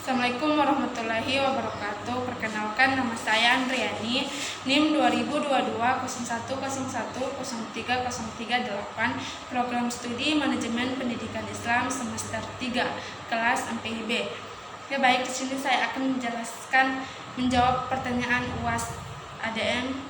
Assalamualaikum warahmatullahi wabarakatuh. Perkenalkan, nama saya Andriani, NIM 2022-0101-030338, Program Studi Manajemen Pendidikan Islam semester 3, kelas MPIB. Ya baik, di sini saya akan menjawab pertanyaan UAS ADM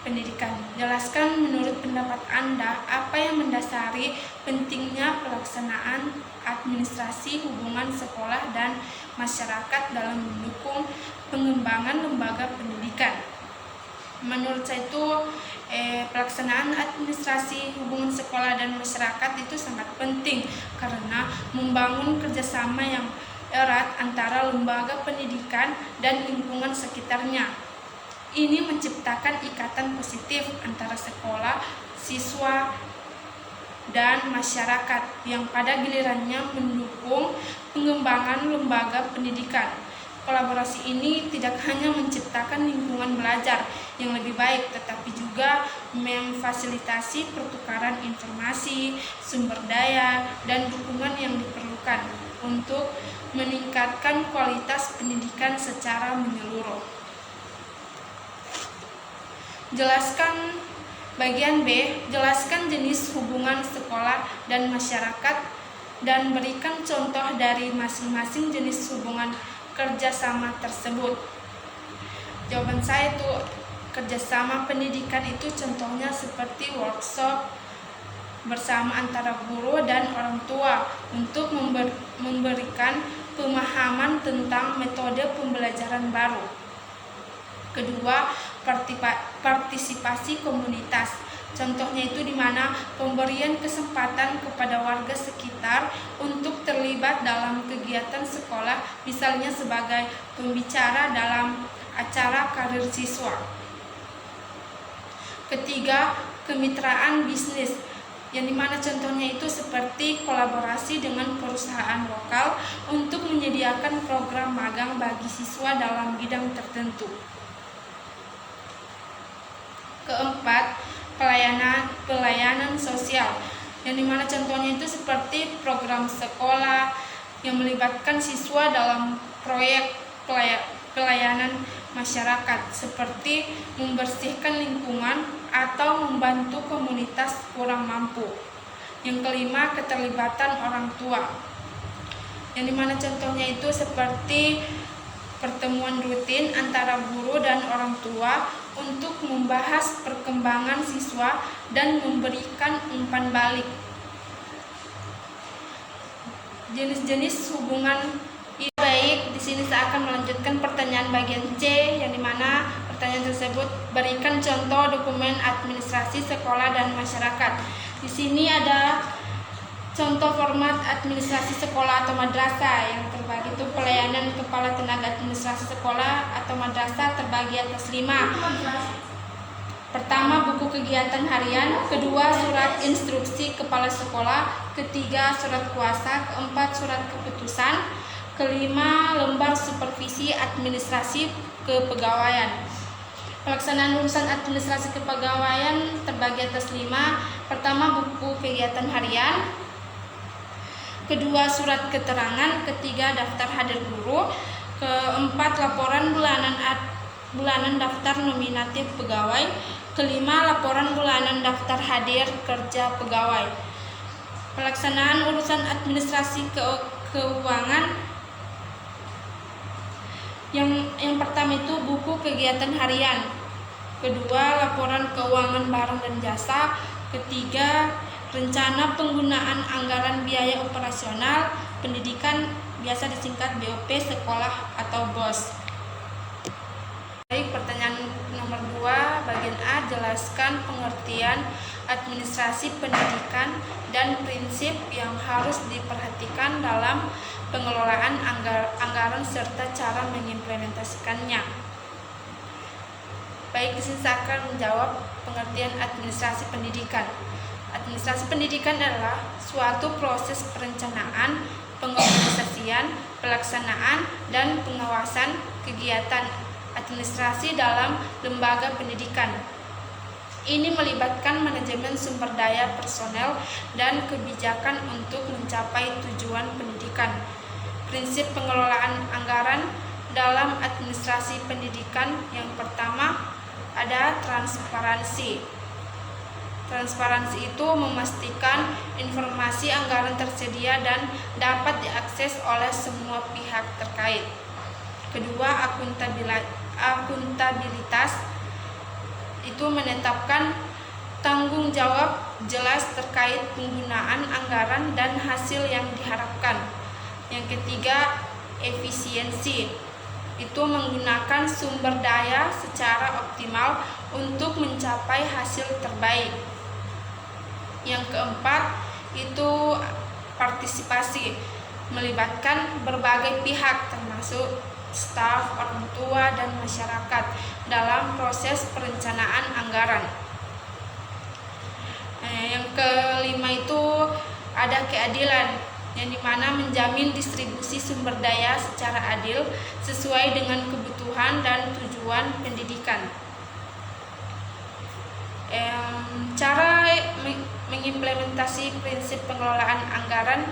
Pendidikan. Jelaskan menurut pendapat Anda apa yang mendasari pentingnya pelaksanaan administrasi hubungan sekolah dan masyarakat dalam mendukung pengembangan lembaga pendidikan. Menurut saya itu pelaksanaan administrasi hubungan sekolah dan masyarakat itu sangat penting karena membangun kerjasama yang erat antara lembaga pendidikan dan lingkungan sekitarnya. Ini menciptakan ikatan positif antara sekolah, siswa, dan masyarakat yang pada gilirannya mendukung pengembangan lembaga pendidikan. Kolaborasi ini tidak hanya menciptakan lingkungan belajar yang lebih baik, tetapi juga memfasilitasi pertukaran informasi, sumber daya, dan dukungan yang diperlukan untuk meningkatkan kualitas pendidikan secara menyeluruh. Jelaskan bagian B, jelaskan jenis hubungan sekolah dan masyarakat dan berikan contoh dari masing-masing jenis hubungan kerjasama tersebut. Jawaban saya itu kerjasama pendidikan itu contohnya seperti workshop bersama antara guru dan orang tua untuk memberikan pemahaman tentang metode pembelajaran baru. Kedua, partisipasi komunitas. Contohnya itu di mana pemberian kesempatan kepada warga sekitar untuk terlibat dalam kegiatan sekolah, misalnya sebagai pembicara dalam acara karir siswa. Ketiga, kemitraan bisnis, yang dimana contohnya itu seperti kolaborasi dengan perusahaan lokal untuk menyediakan program magang bagi siswa dalam bidang tertentu. Keempat, pelayanan sosial, yang dimana contohnya itu seperti program sekolah yang melibatkan siswa dalam proyek pelayanan masyarakat seperti membersihkan lingkungan atau membantu komunitas kurang mampu. Yang kelima, keterlibatan orang tua, yang dimana contohnya itu seperti pertemuan rutin antara guru dan orang tua untuk membahas perkembangan siswa dan memberikan umpan balik. Jenis-jenis hubungan ini baik. Di sini saya akan melanjutkan pertanyaan bagian C, yang dimana pertanyaan tersebut berikan contoh dokumen administrasi sekolah dan masyarakat. Di sini ada contoh format administrasi sekolah atau madrasah yang terbagi itu pelayanan kepala tenaga administrasi sekolah atau madrasah terbagi atas 5. Pertama, buku kegiatan harian. Kedua, surat instruksi kepala sekolah. Ketiga, surat kuasa. Keempat, surat keputusan. Kelima, lembar supervisi administrasi kepegawaian. Pelaksanaan urusan administrasi kepegawaian terbagi atas 5. Pertama, buku kegiatan harian. Kedua, surat keterangan. Ketiga, daftar hadir guru. Keempat, laporan bulanan daftar nominatif pegawai. Kelima, laporan bulanan daftar hadir kerja pegawai. Pelaksanaan urusan administrasi keuangan. Yang pertama itu buku kegiatan harian. Kedua, laporan keuangan barang dan jasa. Ketiga, rencana penggunaan anggaran biaya operasional pendidikan, biasa disingkat BOP sekolah atau BOS. Baik, pertanyaan nomor 2, bagian A, jelaskan pengertian administrasi pendidikan dan prinsip yang harus diperhatikan dalam pengelolaan anggaran serta cara mengimplementasikannya. Baik, di sini saya akan menjawab pengertian administrasi pendidikan. Administrasi pendidikan adalah suatu proses perencanaan, pengorganisasian, pelaksanaan, dan pengawasan kegiatan administrasi dalam lembaga pendidikan. Ini melibatkan manajemen sumber daya personel dan kebijakan untuk mencapai tujuan pendidikan. prinsip pengelolaan anggaran dalam administrasi pendidikan. Yang pertama ada transparansi. Transparansi itu memastikan informasi anggaran tersedia dan dapat diakses oleh semua pihak terkait. Kedua, akuntabilitas itu menetapkan tanggung jawab jelas terkait penggunaan anggaran dan hasil yang diharapkan. Yang ketiga, efisiensi itu menggunakan sumber daya secara optimal untuk mencapai hasil terbaik. Yang keempat itu partisipasi, melibatkan berbagai pihak termasuk staf, orang tua, dan masyarakat dalam proses perencanaan anggaran. Yang kelima itu ada keadilan, yang dimana menjamin distribusi sumber daya secara adil sesuai dengan kebutuhan dan tujuan pendidikan. Cara mengimplementasi prinsip pengelolaan anggaran.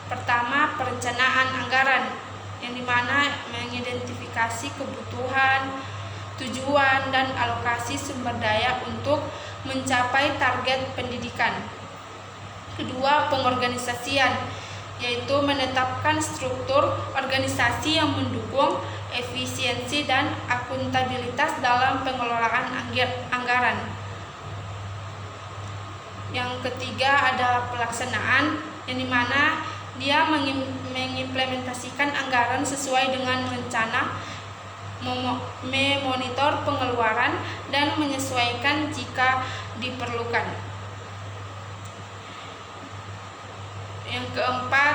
Pertama, perencanaan anggaran, yang dimana mengidentifikasi kebutuhan, tujuan, dan alokasi sumber daya untuk mencapai target pendidikan. Kedua, pengorganisasian, yaitu menetapkan struktur organisasi yang mendukung efisiensi dan akuntabilitas dalam pengelolaan anggaran. Yang ketiga ada pelaksanaan, yang dimana dia mengimplementasikan anggaran sesuai dengan rencana, memonitor pengeluaran, dan menyesuaikan jika diperlukan. Yang keempat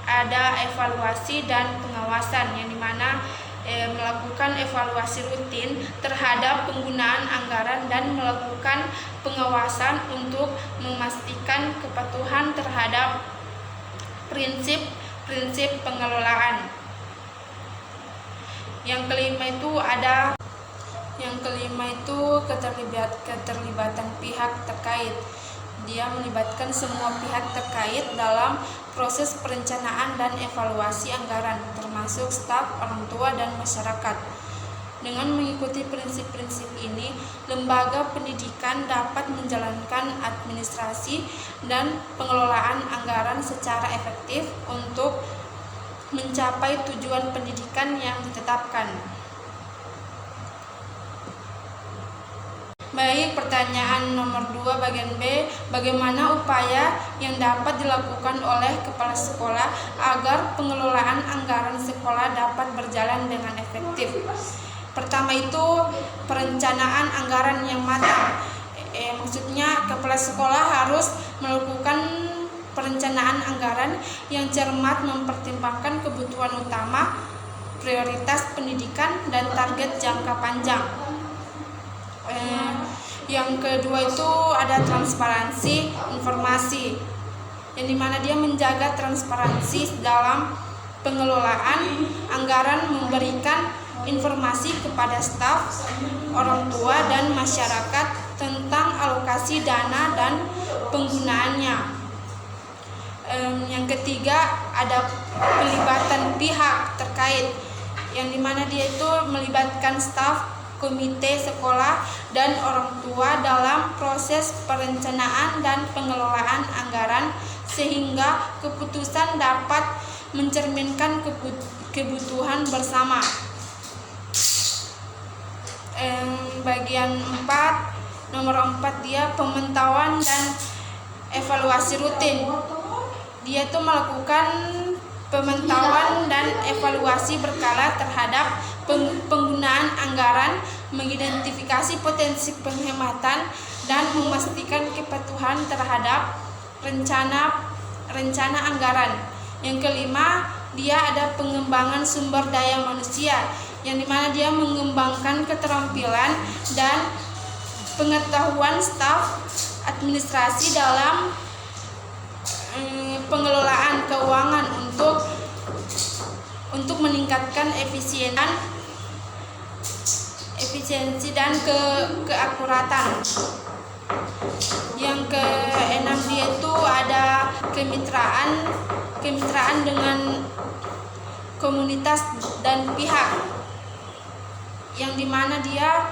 ada evaluasi dan pengawasan, yang dimana melakukan evaluasi rutin terhadap penggunaan anggaran dan melakukan pengawasan untuk memastikan kepatuhan terhadap prinsip pengelolaan. Yang kelima itu keterlibatan pihak terkait. Dia melibatkan semua pihak terkait dalam proses perencanaan dan evaluasi anggaran, termasuk staf, orang tua, dan masyarakat. Dengan mengikuti prinsip-prinsip ini, lembaga pendidikan dapat menjalankan administrasi dan pengelolaan anggaran secara efektif untuk mencapai tujuan pendidikan yang ditetapkan. Baik, pertanyaan nomor 2 bagian B, bagaimana upaya yang dapat dilakukan oleh kepala sekolah agar pengelolaan anggaran sekolah dapat berjalan dengan efektif? Pertama itu perencanaan anggaran yang matang. Maksudnya kepala sekolah harus melakukan perencanaan anggaran yang cermat, mempertimbangkan kebutuhan utama, prioritas pendidikan, dan target jangka panjang. Yang kedua itu ada transparansi informasi, yang dimana dia menjaga transparansi dalam pengelolaan anggaran, memberikan informasi kepada staf, orang tua, dan masyarakat tentang alokasi dana dan penggunaannya. Yang ketiga ada pelibatan pihak terkait, yang dimana dia itu melibatkan staf, komite sekolah, dan orang tua dalam proses perencanaan dan pengelolaan anggaran sehingga keputusan dapat mencerminkan kebutuhan bersama. Bagian 4, nomor 4 dia pemantauan dan evaluasi rutin. Dia itu melakukan pemantauan dan evaluasi berkala terhadap penggunaan anggaran, mengidentifikasi potensi penghematan, dan memastikan kepatuhan terhadap rencana anggaran. Yang kelima, dia ada pengembangan sumber daya manusia, yang dimana dia mengembangkan keterampilan dan pengetahuan staf administrasi dalam pengelolaan keuangan untuk meningkatkan efisiensi dan keakuratan. Yang keenam dia itu ada kemitraan dengan komunitas dan pihak, yang dimana dia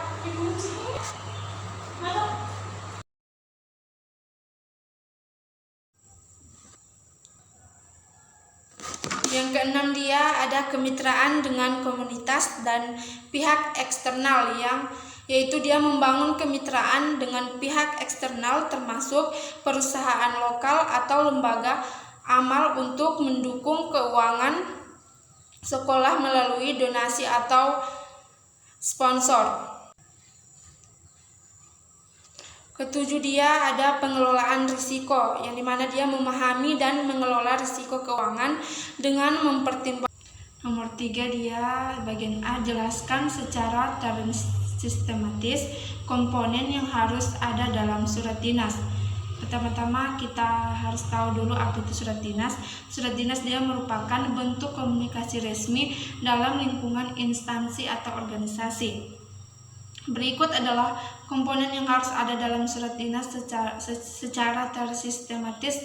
yang keenam, dia ada kemitraan dengan komunitas dan pihak eksternal, yaitu dia membangun kemitraan dengan pihak eksternal termasuk perusahaan lokal atau lembaga amal untuk mendukung keuangan sekolah melalui donasi atau sponsor. Ketujuh, dia ada pengelolaan risiko, yang dimana dia memahami dan mengelola risiko keuangan dengan mempertimbangkan. Nomor 3, dia bagian A, jelaskan secara sistematis komponen yang harus ada dalam surat dinas. Pertama-tama kita harus tahu dulu apa itu surat dinas. Surat dinas dia merupakan bentuk komunikasi resmi dalam lingkungan instansi atau organisasi. Berikut adalah komponen yang harus ada dalam surat dinas secara tersistematis,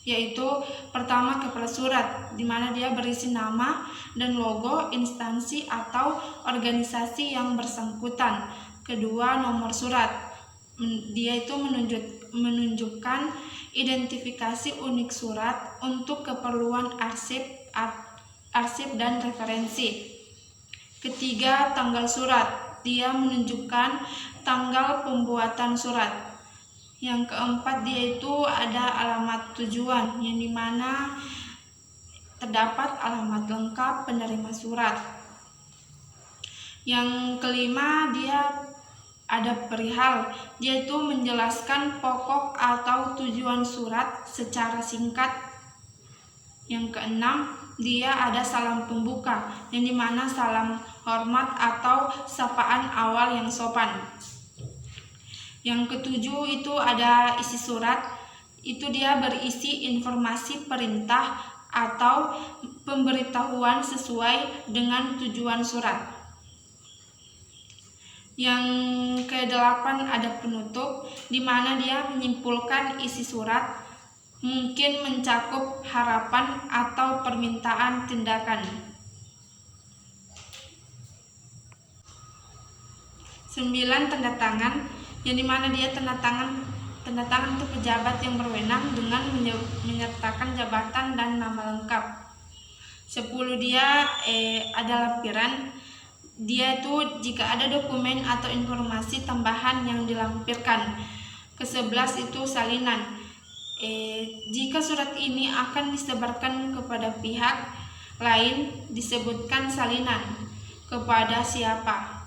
yaitu pertama, kepala surat, di mana dia berisi nama dan logo instansi atau organisasi yang bersangkutan. Kedua, nomor surat, dia itu menunjukkan identifikasi unik surat untuk keperluan arsip dan referensi. Ketiga, tanggal surat, dia menunjukkan tanggal pembuatan surat. Yang keempat, dia itu ada alamat tujuan, yang dimana terdapat alamat lengkap penerima surat. Yang kelima, dia ada perihal, dia itu menjelaskan pokok atau tujuan surat secara singkat. Yang keenam, dia ada salam pembuka, yang dimana salam hormat atau sapaan awal yang sopan. Yang ketujuh, itu ada isi surat, itu dia berisi informasi perintah atau pemberitahuan sesuai dengan tujuan surat. Yang ke-8, ada penutup, di mana dia menyimpulkan isi surat, mungkin mencakup harapan atau permintaan tindakan. 9, tanda tangan, yang dimana dia tanda tangan untuk pejabat yang berwenang dengan menyertakan jabatan dan nama lengkap. 10, dia ada lampiran, dia itu jika ada dokumen atau informasi tambahan yang dilampirkan. Ke-11, itu salinan, jika surat ini akan disebarkan kepada pihak lain, disebutkan salinan kepada siapa.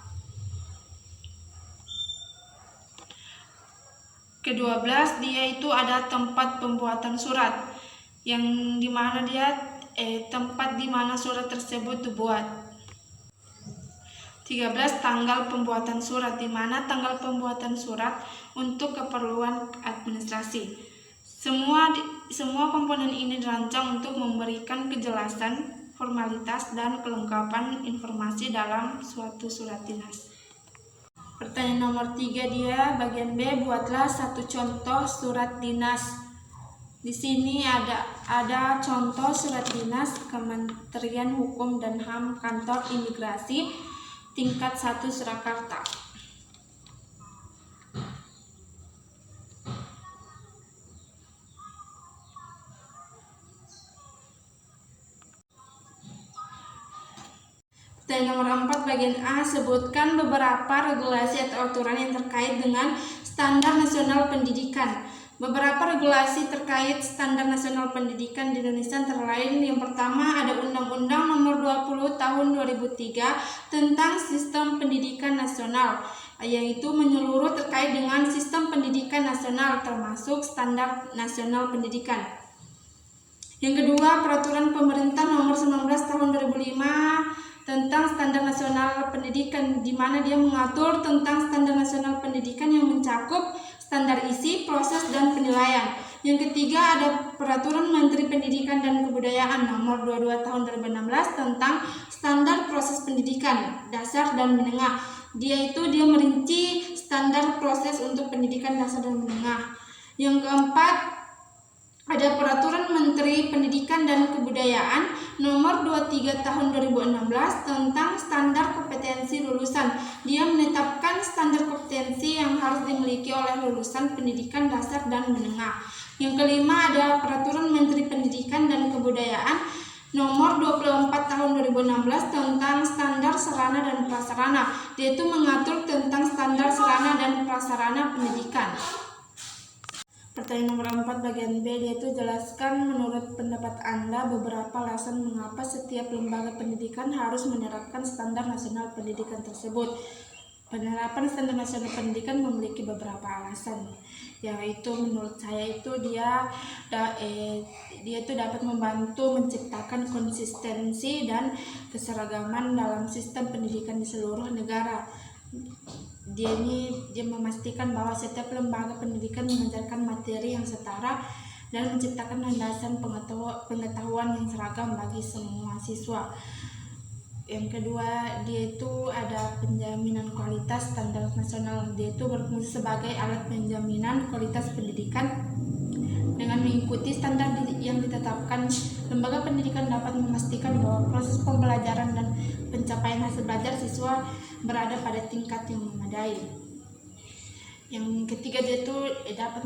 Ke-12, dia itu ada tempat pembuatan surat, yang dimana dia tempat dimana surat tersebut dibuat. 13, tanggal pembuatan surat, di mana tanggal pembuatan surat untuk keperluan administrasi. Semua komponen ini dirancang untuk memberikan kejelasan, formalitas, dan kelengkapan informasi dalam suatu surat dinas. Pertanyaan nomor 3, dia bagian B, buatlah satu contoh surat dinas. Di sini ada contoh surat dinas Kementerian Hukum dan HAM Kantor Imigrasi tingkat 1 Surakarta. Pertanyaan nomor 4, bagian A, sebutkan beberapa regulasi atau aturan yang terkait dengan standar nasional pendidikan. Beberapa regulasi terkait standar nasional pendidikan di Indonesia antara lain, yang pertama ada Undang-Undang Nomor 20 Tahun 2003 tentang Sistem Pendidikan Nasional, yaitu menyeluruh terkait dengan sistem pendidikan nasional termasuk standar nasional pendidikan. Yang kedua, Peraturan Pemerintah Nomor 19 Tahun 2005 tentang standar nasional pendidikan, di mana dia mengatur tentang standar nasional pendidikan yang mencakup standar isi, proses, dan penilaian. Yang ketiga, ada Peraturan Menteri Pendidikan dan Kebudayaan Nomor 22 Tahun 2016 tentang standar proses pendidikan dasar dan menengah. Dia merinci standar proses untuk pendidikan dasar dan menengah. Yang keempat, ada Peraturan Menteri Pendidikan dan Kebudayaan Nomor 23 Tahun 2016 tentang standar kompetensi lulusan. Dia menetapkan standar kompetensi yang harus dimiliki oleh lulusan pendidikan dasar dan menengah. Yang kelima ada Peraturan Menteri Pendidikan dan Kebudayaan Nomor 24 Tahun 2016 tentang standar sarana dan prasarana. Dia itu mengatur tentang standar sarana dan prasarana pendidikan. Pertanyaan nomor 4 bagian B, yaitu jelaskan menurut pendapat Anda beberapa alasan mengapa setiap lembaga pendidikan harus menerapkan standar nasional pendidikan tersebut. Penerapan standar nasional pendidikan memiliki beberapa alasan, yaitu menurut saya itu dia itu dapat membantu menciptakan konsistensi dan keseragaman dalam sistem pendidikan di seluruh negara. Dia memastikan bahwa setiap lembaga pendidikan mengajarkan materi yang setara dan menciptakan landasan pengetahuan yang seragam bagi semua siswa. Yang kedua, dia itu ada penjaminan kualitas standar nasional. Dia itu berfungsi sebagai alat penjaminan kualitas pendidikan. Dengan mengikuti standar yang ditetapkan, lembaga pendidikan dapat memastikan bahwa proses pembelajaran dan pencapaian hasil belajar siswa berada pada tingkat yang memadai. Yang ketiga, dia itu dapat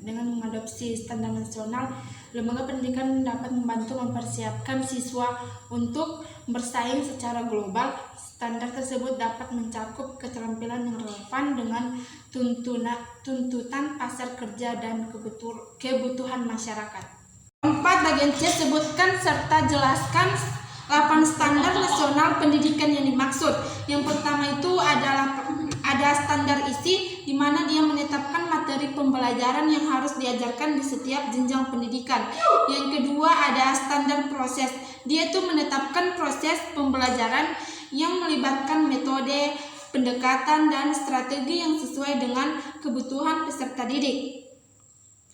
dengan mengadopsi standar nasional, lembaga pendidikan dapat membantu mempersiapkan siswa untuk bersaing secara global. Standar tersebut dapat mencakup keterampilan yang relevan dengan tuntutan pasar kerja dan kebutuhan masyarakat. 4. Bagian C, sebutkan serta jelaskan 8 standar nasional pendidikan yang dimaksud. Yang pertama itu ada standar isi, di mana dia menetapkan materi pembelajaran yang harus diajarkan di setiap jenjang pendidikan. Yang kedua ada standar proses. Dia itu menetapkan proses pembelajaran yang melibatkan metode, pendekatan, dan strategi yang sesuai dengan kebutuhan peserta didik.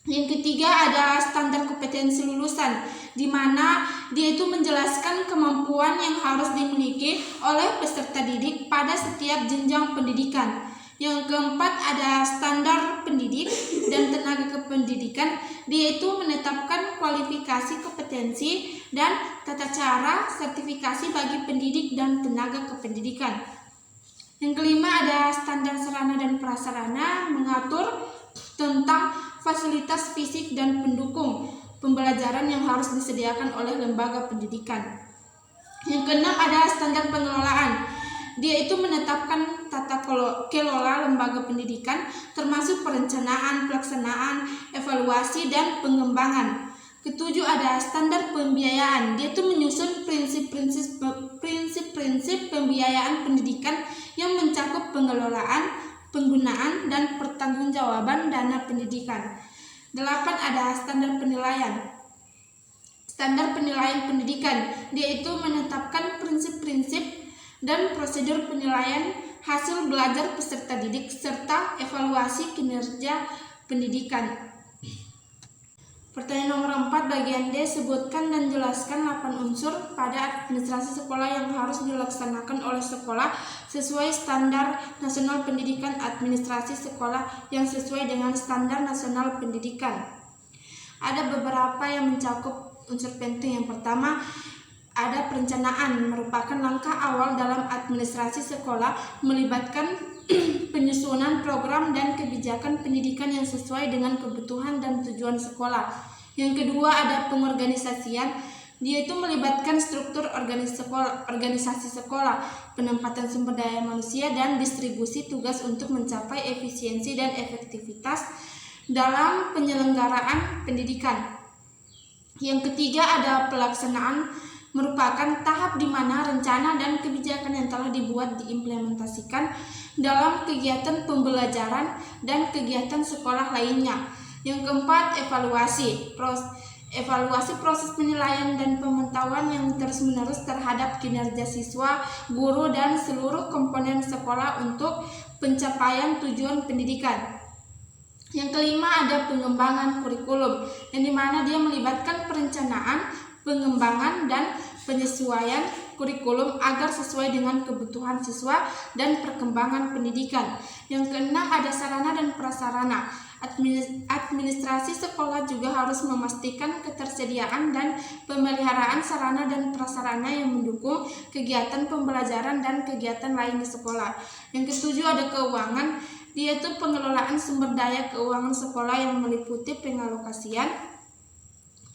Yang ketiga ada standar kompetensi lulusan, di mana dia itu menjelaskan kemampuan yang harus dimiliki oleh peserta didik pada setiap jenjang pendidikan. Yang keempat ada standar pendidik dan tenaga kependidikan. Dia itu menetapkan kualifikasi kompetensi dan tata cara sertifikasi bagi pendidik dan tenaga kependidikan. Yang kelima ada standar sarana dan prasarana, mengatur tentang fasilitas fisik dan pendukung pembelajaran yang harus disediakan oleh lembaga pendidikan. Yang keenam ada standar pengelolaan. Dia itu menetapkan tata kelola lembaga pendidikan, termasuk perencanaan, pelaksanaan, evaluasi, dan pengembangan. Ketujuh ada standar pembiayaan. Dia itu menyusun prinsip-prinsip pembiayaan pendidikan yang mencakup pengelolaan, penggunaan, dan pertanggungjawaban dana pendidikan. 8 ada standar penilaian. Standar penilaian pendidikan. Dia itu menetapkan prinsip-prinsip dan prosedur penilaian hasil belajar peserta didik serta evaluasi kinerja pendidikan. Pertanyaan nomor 4 bagian D, sebutkan dan jelaskan 8 unsur pada administrasi sekolah yang harus dilaksanakan oleh sekolah sesuai standar nasional pendidikan. Administrasi sekolah yang sesuai dengan standar nasional pendidikan. Ada beberapa yang mencakup unsur penting. Yang pertama ada perencanaan, merupakan langkah awal dalam administrasi sekolah, melibatkan penyusunan program dan kebijakan pendidikan yang sesuai dengan kebutuhan dan tujuan sekolah. Yang kedua ada pengorganisasian. Dia itu melibatkan struktur organisasi sekolah, penempatan sumber daya manusia, dan distribusi tugas untuk mencapai efisiensi dan efektivitas dalam penyelenggaraan pendidikan. Yang ketiga ada pelaksanaan, merupakan tahap di mana rencana dan kebijakan yang telah dibuat diimplementasikan dalam kegiatan pembelajaran dan kegiatan sekolah lainnya. Yang keempat, evaluasi. Evaluasi proses penilaian dan pemantauan yang terus-menerus terhadap kinerja siswa, guru, dan seluruh komponen sekolah untuk pencapaian tujuan pendidikan. Yang kelima ada pengembangan kurikulum, yang dimana dia melibatkan perencanaan, pengembangan, dan penyesuaian kurikulum agar sesuai dengan kebutuhan siswa dan perkembangan pendidikan. Yang keenam ada sarana dan prasarana. Administrasi sekolah juga harus memastikan ketersediaan dan pemeliharaan sarana dan prasarana yang mendukung kegiatan pembelajaran dan kegiatan lain di sekolah. Yang ketujuh ada keuangan, yaitu pengelolaan sumber daya keuangan sekolah yang meliputi pengalokasian,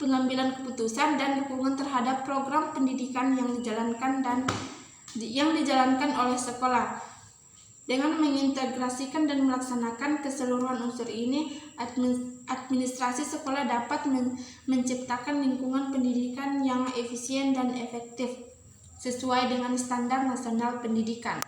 pengambilan keputusan, dan dukungan terhadap program pendidikan yang dijalankan oleh sekolah. Dengan mengintegrasikan dan melaksanakan keseluruhan unsur ini, administrasi sekolah dapat menciptakan lingkungan pendidikan yang efisien dan efektif sesuai dengan standar nasional pendidikan.